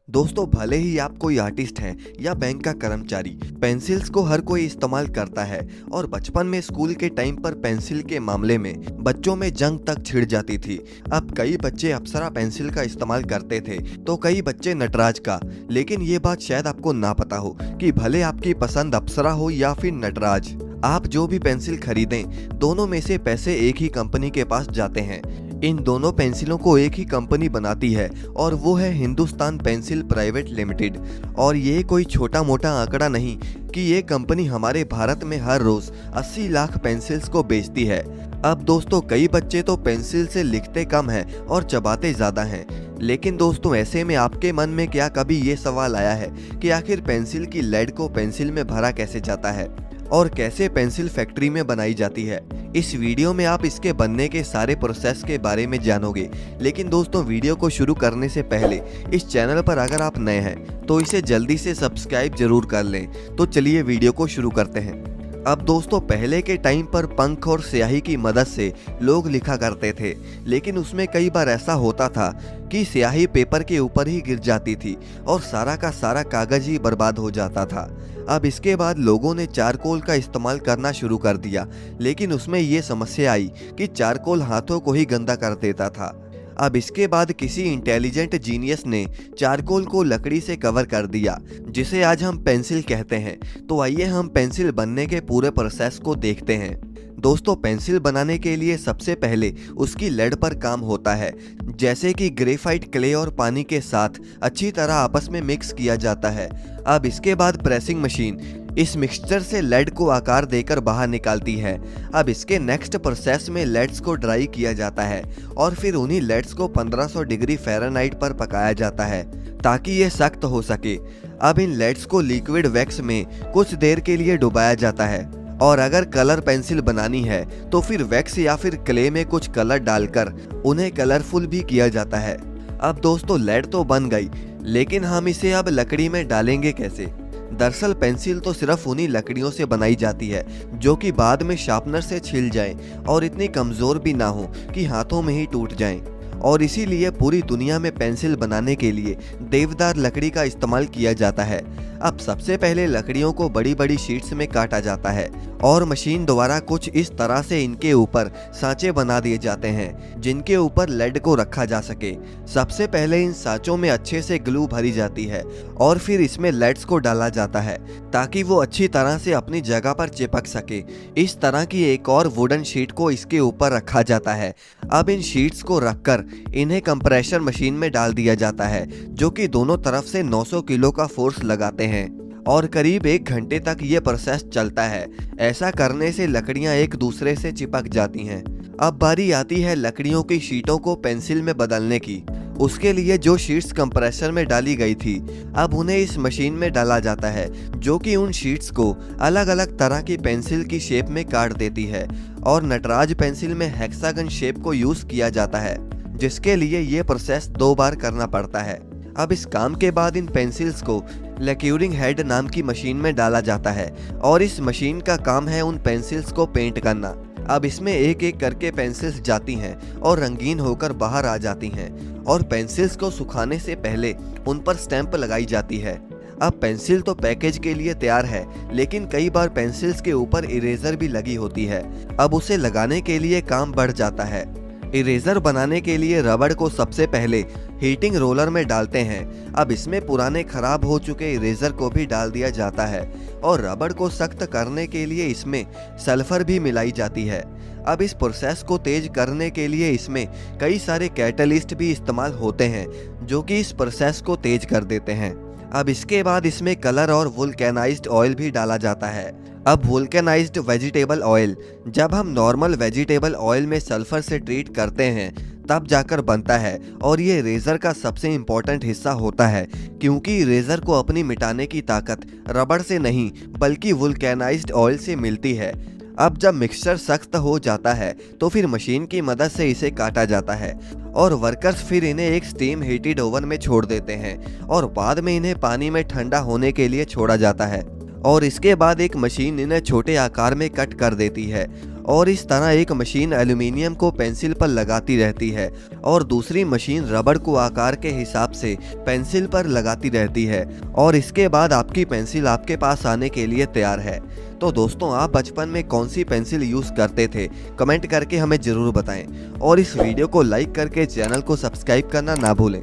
दोस्तों, भले ही आप कोई आर्टिस्ट हैं या बैंक का कर्मचारी, पेंसिल्स को हर कोई इस्तेमाल करता है। और बचपन में स्कूल के टाइम पर पेंसिल के मामले में बच्चों में जंग तक छिड़ जाती थी। अब कई बच्चे अप्सरा पेंसिल का इस्तेमाल करते थे तो कई बच्चे नटराज का। लेकिन ये बात शायद आपको ना पता हो कि भले आपकी पसंद अप्सरा हो या फिर नटराज, आप जो भी पेंसिल खरीदें, दोनों में से पैसे एक ही कंपनी के पास जाते हैं। इन दोनों पेंसिलों को एक ही कंपनी बनाती है और वो है हिंदुस्तान पेंसिल प्राइवेट लिमिटेड। और ये कोई छोटा मोटा आंकड़ा नहीं कि ये कंपनी हमारे भारत में हर रोज 80 लाख पेंसिल्स को बेचती है। अब दोस्तों, कई बच्चे तो पेंसिल से लिखते कम हैं और चबाते ज़्यादा हैं। लेकिन दोस्तों, ऐसे में आपके मन में क्या कभी ये सवाल आया है कि आखिर पेंसिल की लेड को पेंसिल में भरा कैसे जाता है और कैसे पेंसिल फैक्ट्री में बनाई जाती है? इस वीडियो में आप इसके बनने के सारे प्रोसेस के बारे में जानोगे। लेकिन दोस्तों, वीडियो को शुरू करने से पहले इस चैनल पर अगर आप नए हैं तो इसे जल्दी से सब्सक्राइब जरूर कर लें। तो चलिए वीडियो को शुरू करते हैं। अब दोस्तों, पहले के टाइम पर पंख और स्याही की मदद से लोग लिखा करते थे, लेकिन उसमें कई बार ऐसा होता था कि स्याही पेपर के ऊपर ही गिर जाती थी और सारा का सारा कागज ही बर्बाद हो जाता था। अब इसके बाद लोगों ने चारकोल का इस्तेमाल करना शुरू कर दिया, लेकिन उसमें ये समस्या आई कि चारकोल हाथों को ही गंदा कर देता था। अब इसके बाद किसी इंटेलिजेंट जीनियस ने चारकोल को लकड़ी से कवर कर दिया, जिसे आज हम पेंसिल कहते हैं। तो आइए हम पेंसिल बनने के पूरे प्रोसेस को देखते हैं। दोस्तों, पेंसिल बनाने के लिए सबसे पहले उसकी लेड पर काम होता है, जैसे कि ग्रेफाइट क्ले और पानी के साथ अच्छी तरह आपस में मिक्स किया जाता है। अब इसके बाद प्रेसिंग मशीन इस मिक्सचर से लेड को आकार देकर बाहर निकालती है। अब इसके नेक्स्ट प्रोसेस में लेड्स को ड्राई किया जाता है और फिर उन्हीं लेड्स को 1500 डिग्री फ़ारेनहाइट पर पकाया जाता है ताकि ये सख्त हो सके। अब इन लेड्स को लिक्विड वैक्स में कुछ देर के लिए डुबाया जाता है और अगर कलर पेंसिल बनानी है तो फिर वैक्स या फिर क्ले में कुछ कलर डालकर उन्हें कलरफुल भी किया जाता है। अब दोस्तों, लेड तो बन गई, लेकिन हम इसे अब लकड़ी में डालेंगे कैसे? दरअसल पेंसिल तो सिर्फ उन्हीं लकड़ियों से बनाई जाती है जो कि बाद में शार्पनर से छिल जाएं और इतनी कमज़ोर भी ना हो कि हाथों में ही टूट जाएं। और इसीलिए पूरी दुनिया में पेंसिल बनाने के लिए देवदार लकड़ी का इस्तेमाल किया जाता है। अब सबसे पहले लकड़ियों को बड़ी बड़ी शीट्स में काटा जाता है और मशीन द्वारा कुछ इस तरह से इनके ऊपर सांचे बना दिए जाते हैं जिनके ऊपर लेड को रखा जा सके। सबसे पहले इन सांचों में अच्छे से ग्लू भरी जाती है और फिर इसमें लेड्स को डाला जाता है ताकि वो अच्छी तरह से अपनी जगह पर चिपक सके। इस तरह की एक और वुडन शीट को इसके ऊपर रखा जाता है। अब इन शीट्स को रखकर इन्हें कंप्रेशर मशीन में डाल दिया जाता है, जो कि दोनों तरफ से 900 किलो का फोर्स लगाते हैं और करीब 1 घंटे तक ये प्रोसेस चलता है। ऐसा करने से लकड़ियां एक दूसरे से चिपक जाती हैं। अब बारी आती है लकड़ियों की शीटों को पेंसिल में बदलने की। उसके लिए जो शीट्स कंप्रेसर में डाली गई थी, अब उन्हें इस मशीन में डाला जाता है, जो कि उन शीट्स को अलग अलग तरह की पेंसिल की शेप में काट देती है। और नटराज पेंसिल में हेक्सागन शेप को यूज किया जाता है, जिसके लिए ये प्रोसेस 2 बार करना पड़ता है। अब इस काम के बाद इन पेंसिल्स को लेक्यूरिंग हेड नाम की मशीन में डाला जाता है और इस मशीन का काम है उन पेंसिल्स को पेंट करना। अब इसमें एक एक करके पेंसिल्स जाती हैं और रंगीन होकर बाहर आ जाती हैं और पेंसिल्स को सुखाने से पहले उन पर स्टैंप लगाई जाती है। अब पेंसिल तो पैकेज के लिए तैयार है, लेकिन कई बार पेंसिल्स के ऊपर इरेजर भी लगी होती है। अब उसे लगाने के लिए काम बढ़ जाता है। इरेजर बनाने के लिए रबड़ को सबसे पहले हीटिंग रोलर में डालते हैं। अब इसमें पुराने खराब हो चुके इरेजर को भी डाल दिया जाता है और रबड़ को सख्त करने के लिए इसमें सल्फर भी मिलाई जाती है। अब इस प्रोसेस को तेज करने के लिए इसमें कई सारे कैटलिस्ट भी इस्तेमाल होते हैं, जो कि इस प्रोसेस को तेज कर देते हैं। अब इसके बाद इसमें कलर और वुल्केनाइज्ड ऑयल भी डाला जाता है। अब वुल्केनाइज्ड वेजिटेबल ऑयल, जब हम नॉर्मल वेजिटेबल ऑयल में सल्फर से ट्रीट करते हैं तब जाकर बनता है और ये इरेजर का सबसे इम्पोर्टेंट हिस्सा होता है, क्योंकि इरेजर को अपनी मिटाने की ताकत रबड़ से नहीं बल्कि वुल्केनाइज्ड ऑयल से मिलती है। अब जब मिक्सचर सख्त हो जाता है तो फिर मशीन की मदद से इसे काटा जाता है और वर्कर्स फिर इन्हें एक स्टीम हीटेड ओवन में छोड़ देते हैं और बाद में इन्हें पानी में ठंडा होने के लिए छोड़ा जाता है और इसके बाद एक मशीन इन्हें छोटे आकार में कट कर देती है और इस तरह एक मशीन एल्यूमिनियम को पेंसिल पर लगाती रहती है और दूसरी मशीन रबड़ को आकार के हिसाब से पेंसिल पर लगाती रहती है और इसके बाद आपकी पेंसिल आपके पास आने के लिए तैयार है। तो दोस्तों, आप बचपन में कौन सी पेंसिल यूज़ करते थे? कमेंट करके हमें ज़रूर बताएं और इस वीडियो को लाइक करके चैनल को सब्सक्राइब करना ना भूलें।